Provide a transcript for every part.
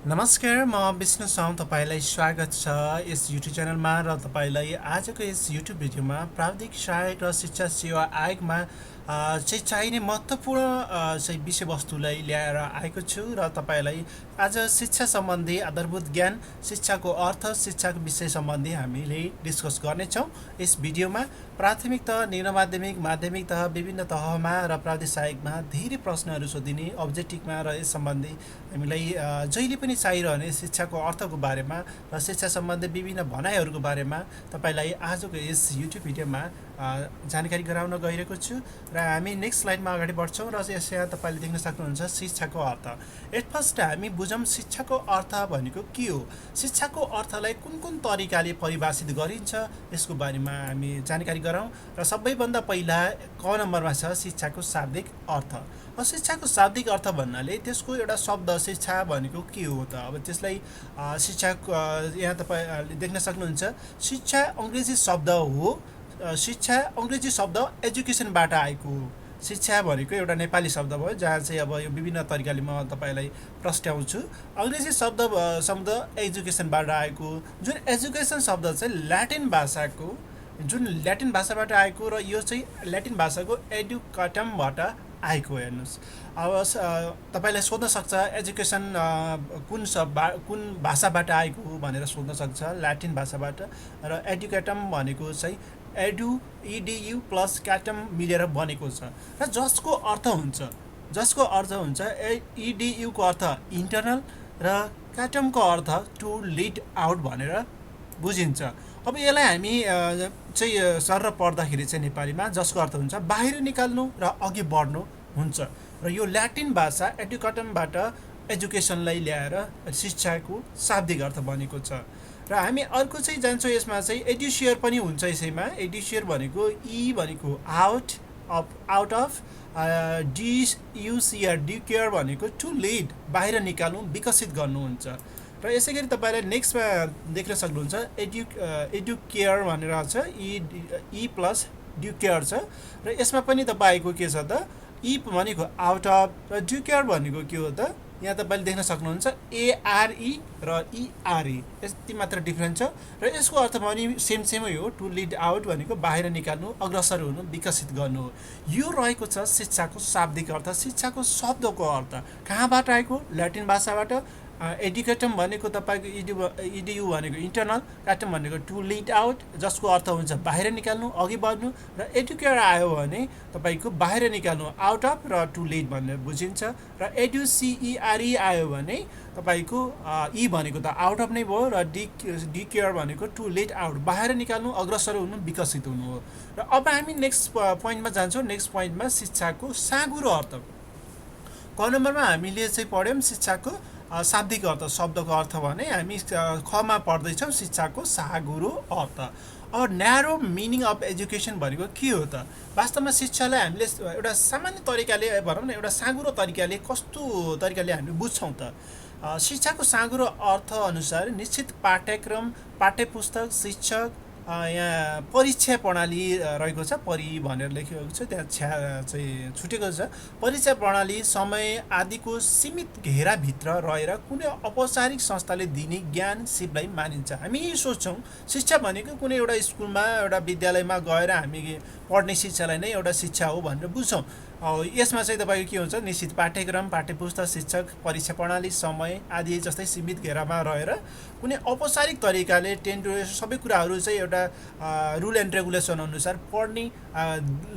नमस्कार, म विष्णु साउन तपाईँलाई स्वागत छ यस युट्युब च्यानलमा र तपाईँलाई आजको यस युट्युब भिडियोमा प्राविधिक सहायक र शिक्षा सेवा आयोगमा चाहिँ चाहिने महत्त्वपूर्ण चाहिँ विषयवस्तुलाई ल्याएर आएको छु र तपाईँलाई आज शिक्षा सम्बन्धी आधारभूत ज्ञान, शिक्षाको अर्थ, शिक्षाको विषय सम्बन्धी हामीले डिस्कस गर्नेछौँ। यस भिडियोमा प्राथमिक तह, निम्न माध्यमिक, माध्यमिक तह, विभिन्न तहमा र प्राविधिक सहायकमा धेरै प्रश्नहरू सोधिने अब्जेक्टिभमा र यस सम्बन्धी हामीलाई जहिले पनि चाहिरहने शिक्षाको अर्थको बारेमा र शिक्षा सम्बन्धी विभिन्न भनाइहरूको बारेमा तपाईँलाई आजको यस युट्युब भिडियोमा जानकारी गराउन गइरहेको छु र हामी नेक्स्ट स्लाइडमा अगाडि बढ्छौँ र यहाँ तपाईँले देख्न सक्नुहुन्छ शिक्षाको अर्थ। एट फर्स्ट हामी बुझौँ शिक्षाको अर्थ भनेको के हो, शिक्षाको अर्थलाई कुन कुन तरिकाले परिभाषित गरिन्छ यसको बारेमा हामी जानकारी गरौँ र सबैभन्दा पहिला क नम्बरमा छ शिक्षाको शाब्दिक अर्थ। शिक्षाको शाब्दिक अर्थ भन्नाले त्यसको एउटा शब्द शिक्षा भनेको के हो त। अब त्यसलाई शिक्षाको यहाँ तपाईँ देख्न सक्नुहुन्छ शिक्षा अङ्ग्रेजी शब्द हो। शिक्षा अङ्ग्रेजी शब्द एजुकेसनबाट आएको हो। शिक्षा भनेको एउटा नेपाली शब्द भयो जहाँ चाहिँ अब यो विभिन्न तरिकाले म तपाईँलाई प्रस्ट्याउँछु। अङ्ग्रेजी शब्द एजुकेसनबाट आएको, जुन एजुकेसन शब्द चाहिँ ल्याटिन भाषाबाट आएको र यो चाहिँ ल्याटिन भाषाको एडुकाटमबाट आएको। हेर्नुहोस्, अब तपाईँलाई सोध्न सक्छ एजुकेसन कुन भाषाबाट आएको हो भनेर सोध्न सक्छ, ल्याटिन भाषाबाट। र एडुकेटम भनेको चाहिँ इडियु प्लस क्याटम मिलेर बनेको छ र जसको अर्थ हुन्छ इडियुको अर्थ इन्टरनल र क्याटमको अर्थ टु लिड आउट भनेर बुझिन्छ। अब यसलाई हामी चाहिँ सरर पढ्दाखेरि चाहिँ नेपालीमा जसको अर्थ हुन्छ बाहिर निकाल्नु र अघि बढ्नु हुन्छ। र यो ल्याटिन भाषा एडुकाटमबाट एजुकेसनलाई ल्याएर शिक्षाको शाब्दिक अर्थ बनेको छ। र हामी अर्को चाहिँ जान्छौँ, यसमा चाहिँ एडुसियर पनि हुन्छ। यसैमा एडुसियर भनेको भनेको आउट अफ डियुसियर डिक्योर भनेको टु लिड बाहिर निकाल्नु, विकसित गर्नु हुन्छ। र यसै गरी तपाईँलाई नेक्स्टमा देख्न सक्नुहुन्छ एडुकेयर भनेर छ, ई प्लस ड्युकेयर छ। र यसमा पनि तपाईँको के छ त, ई भनेको आउट अफ र ड्युकेयर भनेको के हो त, यहाँ तपाईँले देख्न सक्नुहुन्छ एआरई र इआरई, यति मात्र डिफ्रेन्स छ। र यसको अर्थ पनि सेमै हो, टु लिड आउट भनेको बाहिर निकाल्नु, अग्रसर हुनु, विकसित गर्नु हो। यो रहेको छ शिक्षाको शाब्दिक अर्थ, शिक्षाको शब्दको अर्थ। कहाँबाट आएको? ल्याटिन भाषाबाट। एडुकेटम भनेको तपाईँको इडियु भनेको इन्टरनल, क्याटम भनेको टु लिड आउट जसको अर्थ हुन्छ बाहिर निकाल्नु, अघि बढ्नु। र एडुकेयर आयो भने तपाईँको बाहिर निकाल्नु, आउट अफ र टु लिड भनेर बुझिन्छ। र एडुसिइआरई आयो भने तपाईँको ई भनेको त आउट अफ नै भयो र डिकेयर भनेको टु लिड आउट बाहिर निकाल्नु, अग्रसर हुनु, विकसित हुनु हो। र अब हामी नेक्स्ट पोइन्टमा जान्छौँ। नेक्स्ट पोइन्टमा शिक्षाको साँघुरो अर्थ। क नम्बरमा हामीले चाहिँ पढ्यौँ शिक्षाको शाब्दिक अर्थ, शब्दको अर्थ भने हामी खमा पढ्दैछौँ शिक्षाको साँघुरो अर्थ। अब न्यारो मिनिङ अफ एजुकेसन भनेको के हो त। वास्तवमा शिक्षालाई हामीले एउटा सामान्य तरिकाले भनौँ न, एउटा साँघुरो तरिकाले कस्तो तरिकाले हामी बुझ्छौँ त। शिक्षाको साँघुरो अर्थ अनुसार निश्चित पाठ्यक्रम, पाठ्यपुस्तक, शिक्षक, यहाँ परीक्षा प्रणाली रहेको छ, परि भनेर लेखिएको छ, त्यहाँ चाहिँ छुटेको छ। परीक्षा प्रणाली, समय आदिको सीमित घेराभित्र रहेर कुनै औपचारिक संस्थाले दिने ज्ञान सिपलाई मानिन्छ। हामी यही सोच्छौँ शिक्षा भनेको कुनै एउटा स्कुलमा, एउटा विद्यालयमा गएर हामी पढ्ने शिक्षालाई नै एउटा शिक्षा हो भनेर बुझ्छौँ। यसमा चाहिँ तपाईँको के हुन्छ, निश्चित पाठ्यक्रम, पाठ्यपुस्तक, शिक्षक, परीक्षा प्रणाली, समय आदि जस्तै सीमित घेरामा रहेर कुनै औपचारिक तरिकाले सबै कुराहरू चाहिँ एउटा रुल एन्ड रेगुलेसन अनुसार पढ्ने,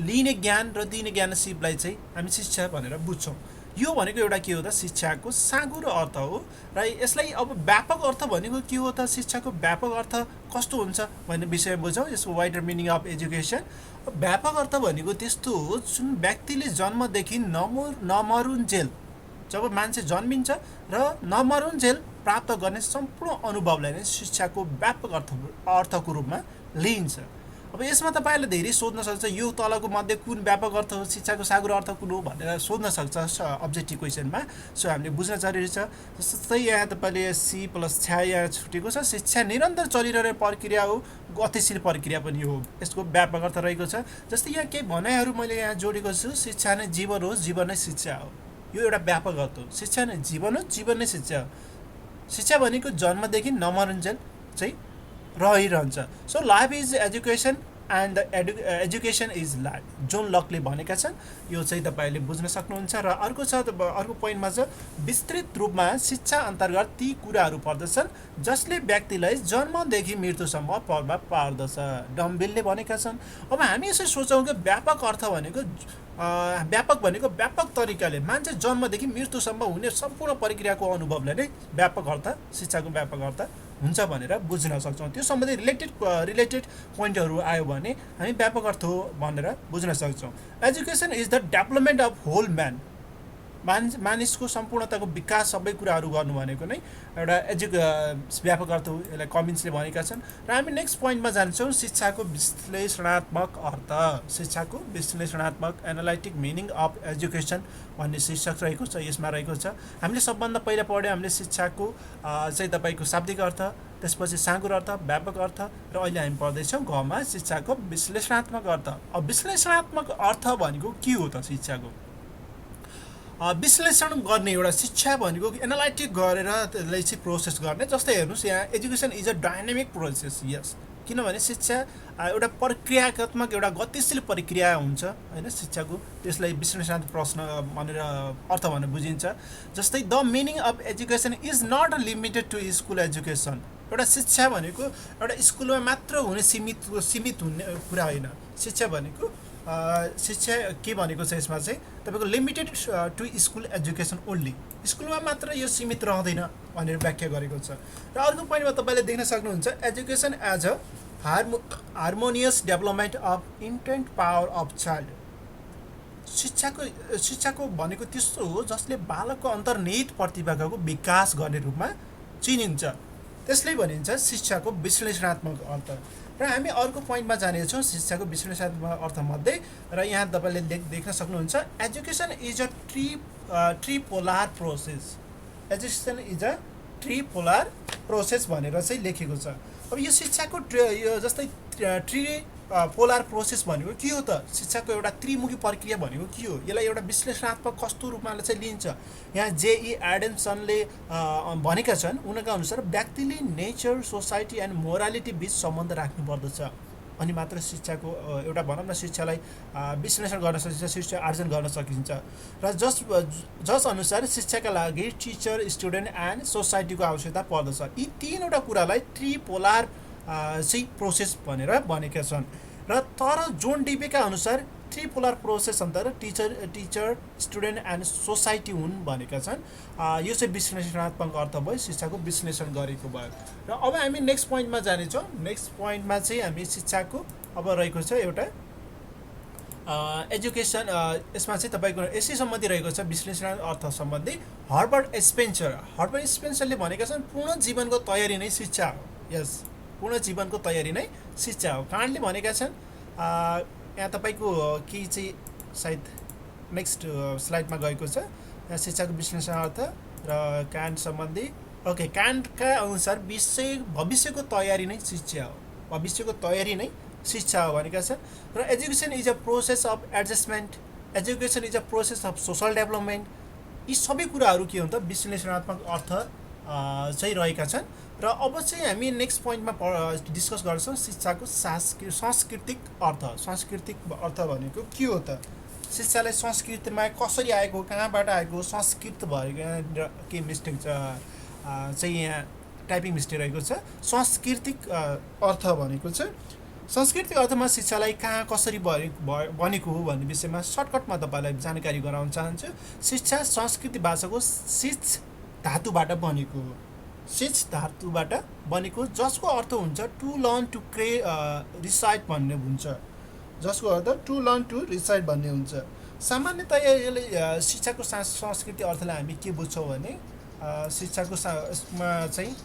लिने ज्ञान र दिने ज्ञान सिपलाई चाहिँ हामी शिक्षा भनेर बुझ्छौँ। यो भनेको एउटा के हो त, शिक्षाको साँघुरो अर्थ हो। र यसलाई अब व्यापक अर्थ भनेको के हो त, शिक्षाको व्यापक अर्थ कस्तो हुन्छ भन्ने विषय बुझौँ। यसको वाइडर मिनिङ अफ एजुकेसन। व्यापक अर्थ भनेको त्यस्तो हो जुन व्यक्तिले जन्मदेखि नमरुन्जेल, जब मान्छे जन्मिन्छ र नमरुन्जेल प्राप्त गर्ने सम्पूर्ण अनुभवलाई नै शिक्षाको व्यापक अर्थको रूपमा लिइन्छ। अब यसमा तपाईँहरूले धेरै सोध्न सक्छ, यो तलको मध्ये कुन व्यापक अर्थ हो, शिक्षाको साँघुरो अर्थ कुन हो भनेर सोध्न सक्छ अब्जेक्टिभ क्वेसनमा। सो हामीले बुझ्न जरुरी छ। जस्तै यहाँ तपाईँले सी प्लस छ्या यहाँ छुटेको छ, शिक्षा निरन्तर चलिरहने प्रक्रिया हो, गतिशील प्रक्रिया पनि हो, यसको व्यापक अर्थ रहेको छ। जस्तै यहाँ केही भनाइहरू मैले यहाँ जोडेको छु, शिक्षा नै जीवन हो, जीवन नै शिक्षा हो, यो एउटा व्यापक अर्थ हो। शिक्षा नै जीवन हो, जीवन नै शिक्षा हो। शिक्षा भनेको जन्मदेखि नमरुन्जेल चाहिँ रहिरहन्छ। So life is education and the education is life, John लकले भनेका छन्। यो चाहिँ तपाईँले बुझ्न सक्नुहुन्छ। र अर्को छ अर्को पोइन्टमा छ विस्तृत रूपमा शिक्षा अन्तर्गत ती कुराहरू पर्दछन् जसले व्यक्तिलाई जन्मदेखि मृत्युसम्म प्रभाव पार्दछ, डम्बिलले भनेका छन्। अब हामी यसो सोचौँ कि व्यापक अर्थ भनेको व्यापक तरिकाले मान्छे जन्मदेखि मृत्युसम्म हुने सम्पूर्ण प्रक्रियाको अनुभवलाई नै व्यापक अर्थ, शिक्षाको व्यापक अर्थ हुन्छ भनेर बुझ्न सक्छौँ। त्यो सम्बन्धी रिलेटेड पोइन्टहरू आयो भने हामी व्यापक अर्थ हो भनेर बुझ्न सक्छौँ। Education is the development of whole man, मानिसको सम्पूर्णताको विकास, सबै कुराहरू गर्नु भनेको नै एउटा व्यापक अर्थ हो, यसलाई कमिन्सले भनेका छन्। र हामी नेक्स्ट पोइन्टमा जान्छौँ, शिक्षाको विश्लेषणात्मक अर्थ। शिक्षाको विश्लेषणात्मक एनालाइटिक मिनिङ अफ एजुकेसन भन्ने शीर्षक रहेको छ, यसमा रहेको छ। हामीले सबभन्दा पहिला पढ्यौँ हामीले शिक्षाको चाहिँ तपाईँको शाब्दिक अर्थ, त्यसपछि साँगुरो अर्थ, व्यापक अर्थ, र अहिले हामी पढ्दैछौँ घमा शिक्षाको विश्लेषणात्मक अर्थ। अब विश्लेषणात्मक अर्थ भनेको के हो त? शिक्षाको विश्लेषण गर्ने एउटा शिक्षा भनेको एनालाइटिक गरेर त्यसलाई चाहिँ प्रोसेस गर्ने। जस्तै हेर्नुहोस् यहाँ education is a dynamic process. Yes, किनभने शिक्षा एउटा प्रक्रियात्मक एउटा गतिशील प्रक्रिया हुन्छ होइन शिक्षाको, त्यसलाई विश्लेषणात्मक प्रश्न भनेर अर्थ भनेर बुझिन्छ। जस्तै the meaning of education is not limited to school education. एउटा शिक्षा भनेको एउटा स्कुलमा मात्र हुने सीमित हुने कुरा होइन। शिक्षा भनेको शिक्षा के भनेको छ यसमा चाहिँ तपाईँको limited to school education only, स्कुलमा मात्र यो सीमित रहँदैन भनेर व्याख्या गरेको छ। र अर्को पोइन्टमा तपाईँले देख्न सक्नुहुन्छ education as a harmonious development of intent power of child. शिक्षाको भनेको त्यस्तो हो जसले बालकको अन्तर्निहित प्रतिभाको विकास गर्ने रूपमा चिनिन्छ, त्यसले भनिन्छ शिक्षाको विश्लेषणात्मक अर्थ। र हामी अर्को पोइन्टमा जानेछौँ शिक्षाको विश्लेषणात्मक अर्थमध्ये। र यहाँ तपाईँले देख्न सक्नुहुन्छ education is a tripolar process. Education is a tripolar process भनेर चाहिँ लेखेको छ। अब यो शिक्षाको यो जस्तै पोलार प्रोसेस भनेको के हो त? शिक्षाको एउटा त्रिमुखी प्रक्रिया भनेको के हो? यसलाई एउटा विश्लेषणात्मक कस्तो रूपमा चाहिँ लिन्छ? यहाँ जे.ई. एडम्सनले भनेका छन्, उनका अनुसार व्यक्तिले नेचर, सोसाइटी एन्ड मोरालिटी बिच सम्बन्ध राख्नु पर्दछ अनि मात्र शिक्षाको एउटा भनौँ न शिक्षालाई विश्लेषण गर्न सकिन्छ, शिक्षा आर्जन गर्न सकिन्छ। र जस अनुसार शिक्षाका लागि टिचर, स्टुडेन्ट एन्ड सोसाइटीको आवश्यकता पर्दछ। यी तीनवटा कुरालाई ट्रिपोलार चाहिँ प्रोसेस भनेर भनेका छन्। र तर जोन डिबेका अनुसार ट्रिपोलार प्रोसेस अन्तर्गत टिचर, स्टुडेन्ट एन्ड सोसाइटी हुन् भनेका छन्। यो चाहिँ विश्लेषणात्मक अर्थ भयो, शिक्षाको विश्लेषण गरेको भयो। र अब हामी नेक्स्ट पोइन्टमा जानेछौँ। नेक्स्ट पोइन्टमा चाहिँ हामी शिक्षाको अब रहेको छ एउटा एजुकेसन, यसमा चाहिँ तपाईँको यसै सम्बन्धी रहेको छ विश्लेषण अर्थ सम्बन्धी। हर्बर्ट स्पेन्सरले भनेका छन् पूर्ण जीवनको तयारी नै शिक्षा हो। यस, पूर्ण जीवनको तयारी नै शिक्षा हो। कान्टले भनेका छन् यहाँ तपाईँको केही चाहिँ सायद नेक्स्ट स्लाइडमा गएको छ, यहाँ शिक्षाको विश्लेषण अर्थ र कान्ट सम्बन्धी। ओके, कान्टका अनुसार भविष्यको तयारी नै शिक्षा हो, भविष्यको तयारी नै शिक्षा हो भनेका छन्। र education is a process of adjustment, education is a process of social development. यी सबै कुराहरू के हुन्छ विश्लेषणात्मक अर्थ चाहिँ रहेका छन्। र अब चाहिँ हामी नेक्स्ट पोइन्टमा डिस्कस गर्छौँ शिक्षाको सांस्कृतिक अर्थ। सांस्कृतिक अर्थ भनेको के हो त? शिक्षालाई संस्कृतिमा कसरी आएको, कहाँबाट आएको, संस्कृत भएको के मिस्टेक चाहिँ यहाँ टाइपिङ मिस्टेक रहेको छ। सांस्कृतिक अर्थ भनेको चाहिँ सांस्कृतिक अर्थमा शिक्षालाई कहाँ कसरी बनेको हो भन्ने विषयमा सर्टकटमा तपाईँलाई जानकारी गराउन चाहन्छु। शिक्षा संस्कृति भाषाको शिच धातुबाट बनेको हो, शिच धातुबाट बनेको, जसको अर्थ हुन्छ टु लर्न टु रिसाइट भन्ने हुन्छ, जसको अर्थ टु लर्न टु रिसाइट भन्ने हुन्छ। सामान्यतया यसले शिक्षाको संस्कृति अर्थलाई हामी के बुझ्छौँ भने शिक्षाको यसमा चाहिँ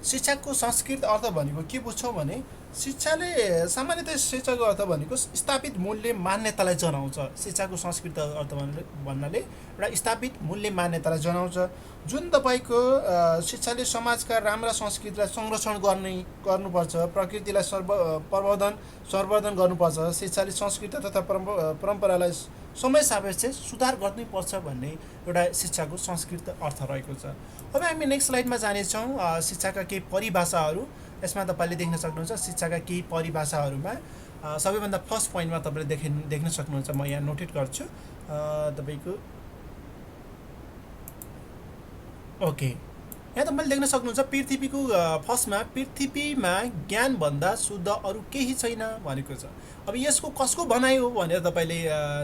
शिक्षाको संस्कृत अर्थ भनेको के बुझ्छौँ भने शिक्षाले सामान्यतया शिक्षाको अर्थ भनेको स्थापित मूल्य मान्यतालाई जनाउँछ। शिक्षाको संस्कृत अर्थ भन्नाले एउटा स्थापित मूल्य मान्यतालाई जनाउँछ, जुन तपाईँको शिक्षाले समाजका राम्रा संस्कृतिलाई संरक्षण गर्नुपर्छ, प्रकृतिलाई संवर्धन गर्नुपर्छ। शिक्षाले संस्कृति तथा परम्परालाई समय सापेक्ष सुधार गर्नैपर्छ भन्ने एउटा शिक्षाको संस्कृत अर्थ रहेको छ। अब हामी नेक्स्ट स्लाइडमा जानेछौँ शिक्षाका केही परिभाषाहरू। यसमा तपाईँले देख्न सक्नुहुन्छ शिक्षाका केही परिभाषाहरूमा सबैभन्दा फर्स्ट पोइन्टमा तपाईँले देख्न सक्नुहुन्छ, म यहाँ नोटेट गर्छु तपाईँको। ओके, यहाँ तपाईँले देख्न सक्नुहुन्छ पृथ्वीको फर्स्टमा पृथ्वीमा ज्ञानभन्दा शुद्ध अरू केही छैन भनेको छ। अब यसको कसको भनाइ हो भनेर तपाईँले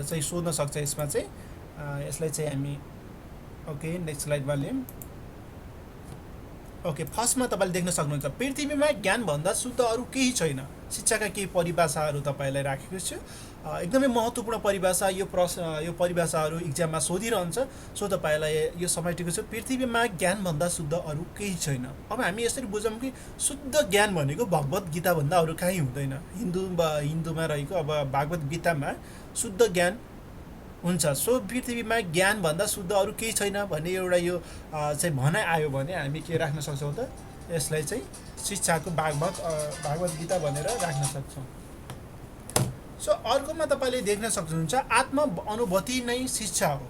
चाहिँ सोध्न सक्छ यसमा चाहिँ। यसलाई चाहिँ हामी ओके नेक्स्ट स्लाइडमा लियौँ। ओके, फर्स्टमा तपाईँले देख्न सक्नुहुन्छ पृथ्वीमा ज्ञानभन्दा शुद्ध अरू केही छैन। शिक्षाका केही परिभाषाहरू तपाईँलाई राखेको छु। एकदमै महत्त्वपूर्ण परिभाषा, यो परिभाषाहरू इक्जाममा सोधिरहन्छ, सो तपाईँलाई यो समेटेको छु। पृथ्वीमा ज्ञानभन्दा शुद्ध अरू केही छैन। अब हामी यसरी बुझौँ कि शुद्ध ज्ञान भनेको भगवत गीताभन्दा अरू कहीँ हुँदैन। हिन्दूमा रहेको अब भागवत गीतामा शुद्ध ज्ञान हुन्छ। सो पृथ्वीमा ज्ञानभन्दा शुद्ध अरू केही छैन भन्ने एउटा यो चाहिँ भनाइ आयो भने हामी के राख्न सक्छौँ त, यसलाई चाहिँ शिक्षाको भागवत गीता भनेर राख्न सक्छौँ। सो अर्कोमा तपाईँले देख्न सक्नुहुन्छ आत्म अनुभूति नै शिक्षा हो।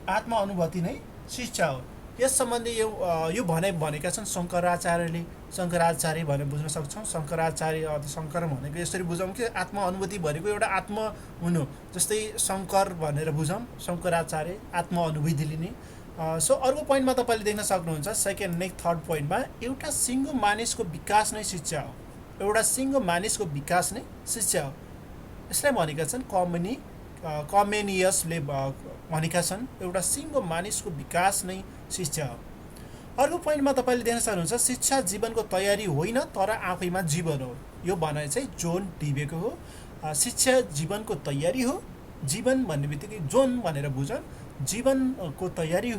आत्म अनुभूति नै शिक्षा हो। यस सम्बन्धी यो भनाइ भनेका छन् शङ्कराचार्यले। शङ्कराचार्य भनेर बुझ्न सक्छौँ। शङ्कराचार्य शङ्कर भनेको यसरी बुझौँ कि आत्म अनुभूति भनेको एउटा आत्म हुनु, जस्तै शङ्कर भनेर बुझौँ, शङ्कराचार्य आत्म अनुभूति लिने। सो अर्को पोइन्टमा तपाईँले देख्न सक्नुहुन्छ सेकेन्ड नेक्स्ट थर्ड पोइन्टमा एउटा सिङ्गो मानिसको विकास नै शिक्षा हो। एउटा सिङ्गो मानिसको विकास नै शिक्षा हो। यसलाई भनेका छन् कमेनियसले भनेका छन् एउटा सिङ्गो मानिसको विकास नै शिक्षा हो। अर्को पोइन्टमा तपाईँले देख्न सक्नुहुन्छ शिक्षा जीवनको तयारी होइन तर आफैमा जीवन हो। यो भनाइ चाहिँ जोन डिबेको हो। शिक्षा जीवनको तयारी हो। जीवन भन्ने बित्तिकै जोन भनेर बुझौँ, जीवनको तयारी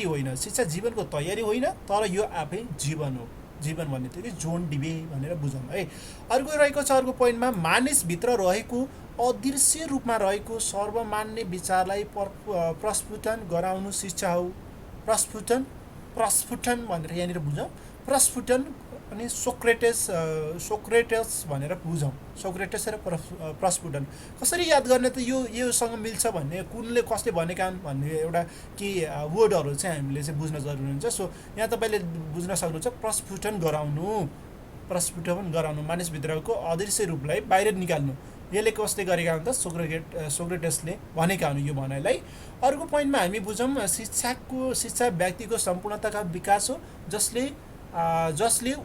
होइन। शिक्षा जीवनको तयारी होइन तर यो आफै जीवन हो। जीवन भन्ने बित्तिकै जोन डिबे भनेर बुझौँ है। अर्को रहेको छ अर्को पोइन्टमा मानिसभित्र रहेको अदृश्य रूपमा रहेको सर्वमान्य विचारलाई प्रस्फुटन गराउनु शिक्षा हो। प्रस्फुटन भनेर यहाँनिर बुझौँ। प्रस्फुटन अनि सोक्रेटस भनेर बुझौँ। सोक्रेटस र प्रस्फुटन कसरी याद गर्ने त योसँग मिल्छ भन्ने, कुनले कसले भनेका भन्ने एउटा के वर्डहरू चाहिँ हामीले चाहिँ बुझ्न जरुरी हुन्छ। सो यहाँ तपाईँले बुझ्न सक्नुहुन्छ प्रस्फुटन गराउनु मानिसभित्रको अदृश्य रूपलाई बाहिर निकाल्नु। यसले कसले गरेका हुन् त सोक्रेटसले भनेका हुन् यो भनाइलाई। अर्को पोइन्टमा हामी बुझौँ शिक्षा व्यक्तिको सम्पूर्णताका विकास हो जसले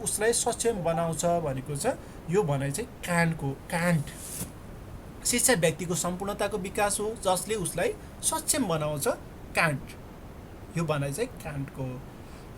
उसलाई सक्षम बनाउँछ भनेको छ। यो भनाइ चाहिँ कान्ट। शिक्षा व्यक्तिको सम्पूर्णताको विकास हो जसले उसलाई सक्षम बनाउँछ, कान्ट। यो भनाइ चाहिँ कान्टको।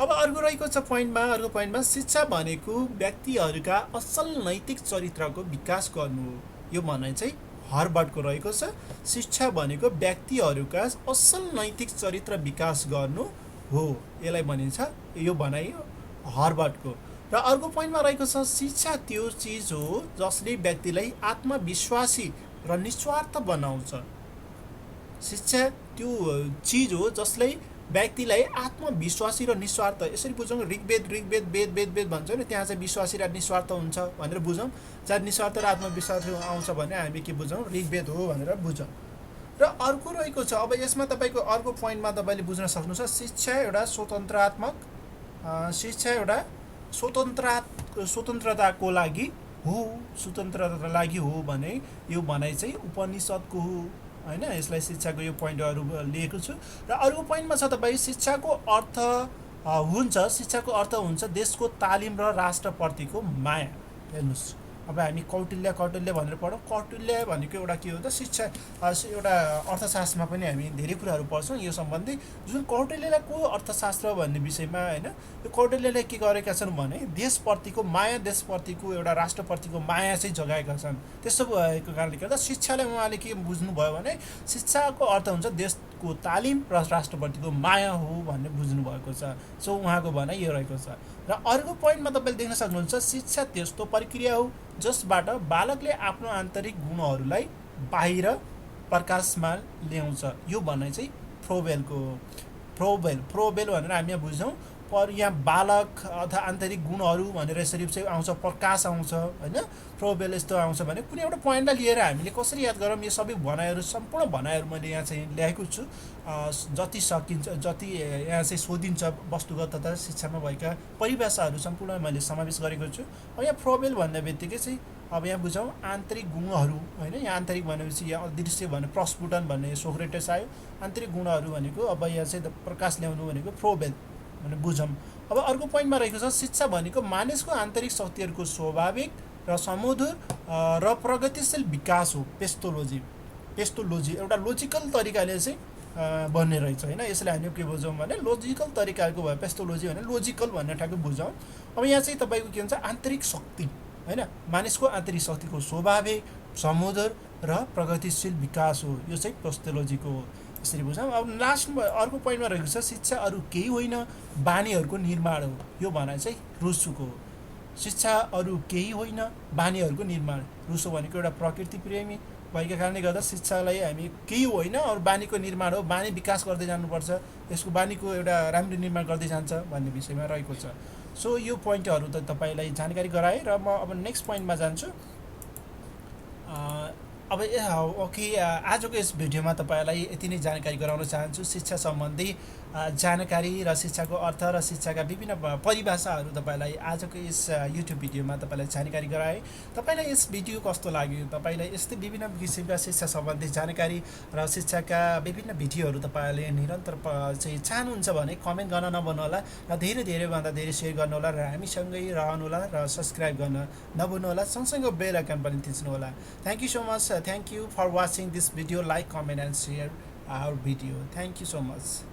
अब अर्को रहेको छ अर्को पोइन्टमा शिक्षा भनेको व्यक्तिहरूका असल नैतिक चरित्रको विकास गर्नु हो। यो भनाइ चाहिँ हार्वर्डको रहेको छ। शिक्षा भनेको व्यक्तिहरूका असल नैतिक चरित्र विकास गर्नु हो, यसलाई भनिन्छ। यो भनाइ हार्वर्डको। र अर्को पोइन्टमा रहेको छ शिक्षा त्यो चिज हो जसले व्यक्तिलाई आत्मविश्वासी र निस्वार्थ बनाउँछ। शिक्षा त्यो चिज हो जसले व्यक्तिलाई आत्मविश्वासी र निस्वार्थ, यसरी बुझौँ वेद भन्छ नि, त्यहाँ चाहिँ विश्वासी र निस्वार्थ हुन्छ भनेर बुझौँ। जहाँ निस्वार्थ र आत्मविश्वास आउँछ भने हामी के बुझौँ, ऋग्वेद हो भनेर बुझौँ। र अर्को रहेको छ अब यसमा तपाईँको अर्को पोइन्टमा तपाईँले बुझ्न सक्नुहुन्छ शिक्षा एउटा स्वतन्त्रताको लागि हो भने यो भनाइ चाहिँ उपनिषद्को हो हैन। यसलाई शिक्षाको यो पोइन्टहरू लिएको छु। र अर्को पोइन्टमा छ तपाईँ शिक्षाको अर्थ हुन्छ देशको तालिम र राष्ट्रप्रतिको माया। हेर्नुहोस्, अब हामी कौटिल्य भनेर पढौँ। कौटिल्य भनेको एउटा के हो त शिक्षा, एउटा अर्थशास्त्रमा पनि हामी धेरै कुराहरू पढ्छौँ यो सम्बन्धी। जुन कौटिल्यलाई को अर्थशास्त्र भन्ने विषयमा हैन, यो कौटिल्यले के गरेका छन् भने देशप्रतिको माया, देशप्रतिको एउटा राष्ट्रप्रतिको माया चाहिँ जगाएका छन्। त्यस्तो भएको कारणले गर्दा शिक्षालाई उहाँले के बुझ्नुभयो भने शिक्षाको अर्थ हुन्छ देशको तालिम र राष्ट्रप्रतिको माया हो भन्ने बुझ्नुभएको छ। सो उहाँको भनाइ यो रहेको छ। र अर्को पोइन्टमा तपाईँले देख्न सक्नुहुन्छ शिक्षा त्यस्तो प्रक्रिया हो जसबाट बालकले आफ्नो आन्तरिक गुणहरूलाई बाहिर प्रकाशमा ल्याउँछ। यो भनाइ चाहिँ फ्रोबेलको हो। फ्रोबेल भनेर हामी यहाँ बुझ्छौँ। पर यहाँ बालक अथवा आन्तरिक गुणहरू भनेर यसरी चाहिँ आउँछ, प्रकाश आउँछ होइन, प्रोबेबल यस्तो आउँछ भने कुनै एउटा पोइन्टलाई लिएर हामीले कसरी याद गरौँ, यो सबै भनाइहरू सम्पूर्ण भनाइहरू मैले यहाँ चाहिँ ल्याएको छु। जति सकिन्छ, जति यहाँ चाहिँ सोधिन्छ वस्तुगत तथा शिक्षामा भएका परिभाषाहरू सम्पूर्ण मैले समावेश गरेको छु। अब यहाँ प्रोबेबल भन्ने बित्तिकै चाहिँ अब यहाँ बुझौँ आन्तरिक गुणहरू होइन, यहाँ आन्तरिक भनेपछि यहाँ अदृश्य भने प्रस्फुटन भन्ने सोक्रेटिस आयो, आन्तरिक गुणहरू भनेको अब यहाँ चाहिँ प्रकाश ल्याउनु भनेको प्रोबेबल भने बुझौँ। अब अर्को पोइन्टमा रहेको छ शिक्षा भनेको मानिसको आन्तरिक शक्तिहरूको स्वाभाविक र समुद्र र प्रगतिशील विकास हो। पेस्टोलोजी एउटा लोजिकल तरिकाले चाहिँ बन्ने रहेछ होइन, यसलाई हामी के बुझौँ भने लोजिकल तरिकाको भयो पेस्टोलोजी भने लोजिकल भन्ने ठ्याक्कै बुझौँ। अब यहाँ चाहिँ तपाईँको के भन्छ आन्तरिक शक्ति होइन, मानिसको आन्तरिक शक्तिको स्वाभाविक समुद्र र प्रगतिशील विकास हो, यो चाहिँ पेस्टोलोजीको हो, यसरी बुझौँ। अब लास्टमा अर्को पोइन्टमा रहेको छ शिक्षा अरू केही होइन बानीहरूको निर्माण हो, यो भनाइ चाहिँ रुसोको हो। शिक्षा अरू केही होइन बानीहरूको निर्माण, रुसो भनेको एउटा प्रकृति प्रेमी भएका कारणले गर्दा शिक्षालाई हामी केही होइन अरू बानीको निर्माण हो, बानी विकास गर्दै जानुपर्छ, यसको बानीको एउटा राम्रो निर्माण गर्दै जान्छ भन्ने विषयमा रहेको छ। सो यो पोइन्टहरू त तपाईँलाई जानकारी गराएँ र म अब नेक्स्ट पोइन्टमा जान्छु। अब ओके, आजको यस भिडियोमा तपाईँलाई यति नै जानकारी गराउन चाहन्छु। शिक्षा सम्बन्धी जानकारी र शिक्षाको अर्थ र शिक्षाका विभिन्न परिभाषाहरू तपाईँलाई आजको यस युट्युब भिडियोमा तपाईँलाई जानकारी गराएँ। तपाईँलाई यस भिडियो कस्तो लाग्यो, तपाईँलाई यस्तै विभिन्न किसिमका शिक्षा सम्बन्धी जानकारी र शिक्षाका विभिन्न भिडियोहरू तपाईँहरूले निरन्तर चाहिँ चाहनुहुन्छ भने कमेन्ट गर्न नभन्नुहोला र धेरैभन्दा धेरै सेयर गर्नुहोला र हामीसँगै रहनुहोला र सब्सक्राइब गर्न नभुल्नुहोला, सँगसँगै बेल आइकन पनि थिच्नुहोला। Thank you so much, thank you for watching this video, like, comment and share our video. Thank you so much.